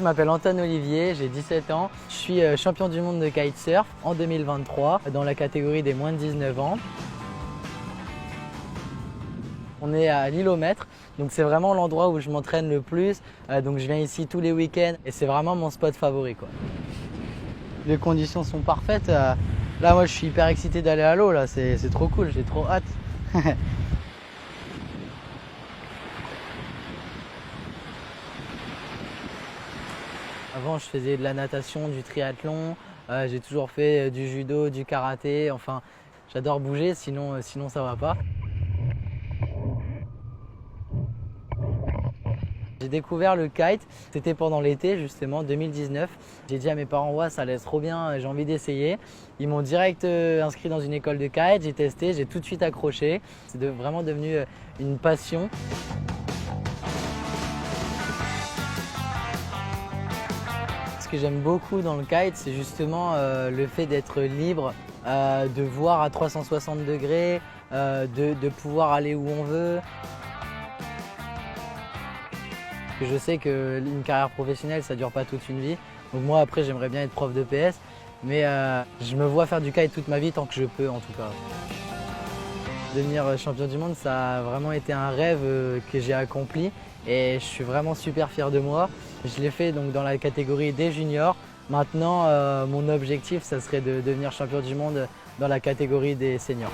m'appelle Antoine Olivier, j'ai 17 ans. Je suis champion du monde de kitesurf en 2023 dans la catégorie des moins de 19 ans. On est à l'île aux Maîtres, donc c'est vraiment l'endroit où je m'entraîne le plus. Donc je viens ici tous les week-ends et c'est vraiment mon spot favori, quoi. Les conditions sont parfaites. Là, moi, je suis hyper excité d'aller à l'eau. Là, c'est trop cool. J'ai trop hâte. Avant, je faisais de la natation, du triathlon. J'ai toujours fait du judo, du karaté. Enfin, j'adore bouger. Sinon, ça va pas. J'ai découvert le kite, c'était pendant l'été justement, 2019. J'ai dit à mes parents, ouais, ça laisse trop bien, j'ai envie d'essayer. Ils m'ont direct inscrit dans une école de kite, j'ai testé, j'ai tout de suite accroché. C'est vraiment devenu une passion. Ce que j'aime beaucoup dans le kite, c'est justement le fait d'être libre, de voir à 360 degrés, de pouvoir aller où on veut. Je sais qu'une carrière professionnelle, ça ne dure pas toute une vie. Donc moi, après, j'aimerais bien être prof de PS. Mais je me vois faire du kite toute ma vie tant que je peux, en tout cas. Devenir champion du monde, ça a vraiment été un rêve que j'ai accompli. Et je suis vraiment super fier de moi. Je l'ai fait donc dans la catégorie des juniors. Maintenant, mon objectif, ça serait de devenir champion du monde dans la catégorie des seniors.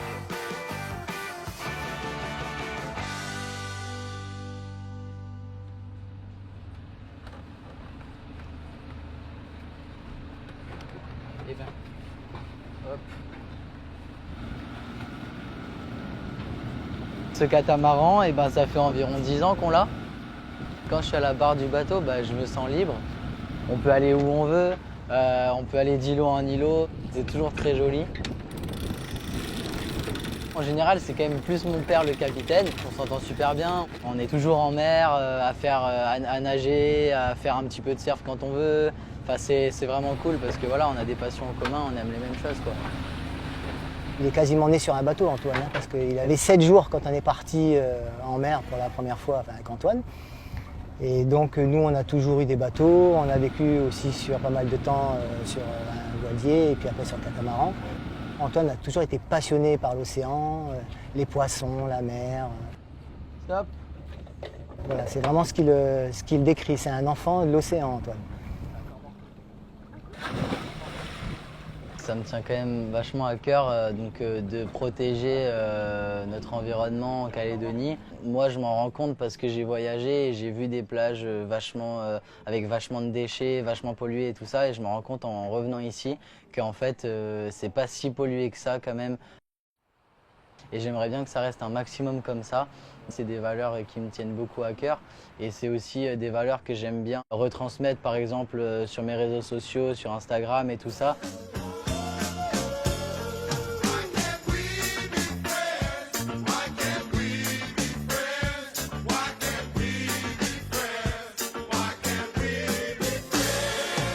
Et ben, hop. Ce catamaran, et ben, ça fait environ 10 ans qu'on l'a. Quand je suis à la barre du bateau, je me sens libre. On peut aller où on veut, on peut aller d'îlot en îlot. C'est toujours très joli. En général, c'est quand même plus mon père le capitaine. On s'entend super bien. On est toujours en mer, à nager, à faire un petit peu de surf quand on veut. Enfin, c'est vraiment cool parce que voilà, on a des passions en commun, on aime les mêmes choses, quoi. Il est quasiment né sur un bateau, Antoine, hein, parce qu'il avait 7 jours quand on est parti en mer pour la première fois avec Antoine. Et donc nous, on a toujours eu des bateaux. On a vécu aussi sur pas mal de temps sur un voilier et puis après sur le catamaran. Antoine a toujours été passionné par l'océan, les poissons, la mer. Stop. Voilà, c'est vraiment ce qu'il décrit. C'est un enfant de l'océan, Antoine. Ça me tient quand même vachement à cœur de protéger notre environnement en Calédonie. Moi, je m'en rends compte parce que j'ai voyagé et j'ai vu des plages avec vachement de déchets, vachement polluées et tout ça. Et je me rends compte en revenant ici qu'en fait, c'est pas si pollué que ça quand même. Et j'aimerais bien que ça reste un maximum comme ça. C'est des valeurs qui me tiennent beaucoup à cœur et c'est aussi des valeurs que j'aime bien retransmettre par exemple sur mes réseaux sociaux, sur Instagram et tout ça.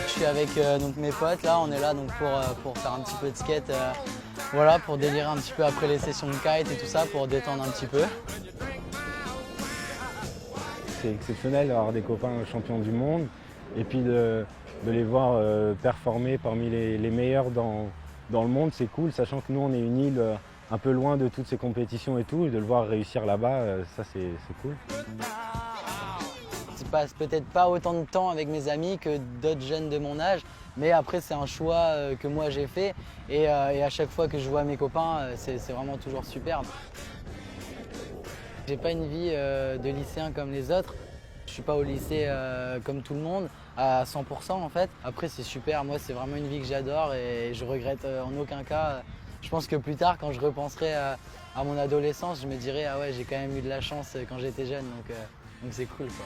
Je suis avec donc mes potes, là on est là donc pour faire un petit peu de skate, voilà, pour délirer un petit peu après les sessions de kite et tout ça, pour détendre un petit peu. C'est exceptionnel d'avoir des copains champions du monde et puis de les voir performer parmi les meilleurs dans le monde, c'est cool, sachant que nous on est une île un peu loin de toutes ces compétitions et tout, et de le voir réussir là-bas, ça c'est cool. Je passe peut-être pas autant de temps avec mes amis que d'autres jeunes de mon âge, mais après c'est un choix que moi j'ai fait et à chaque fois que je vois mes copains, c'est vraiment toujours super. J'ai pas une vie de lycéen comme les autres. Je suis pas au lycée comme tout le monde, à 100% en fait. Après c'est super, moi c'est vraiment une vie que j'adore et je regrette en aucun cas. Je pense que plus tard, quand je repenserai à mon adolescence, je me dirai ah ouais, j'ai quand même eu de la chance quand j'étais jeune, donc c'est cool, quoi.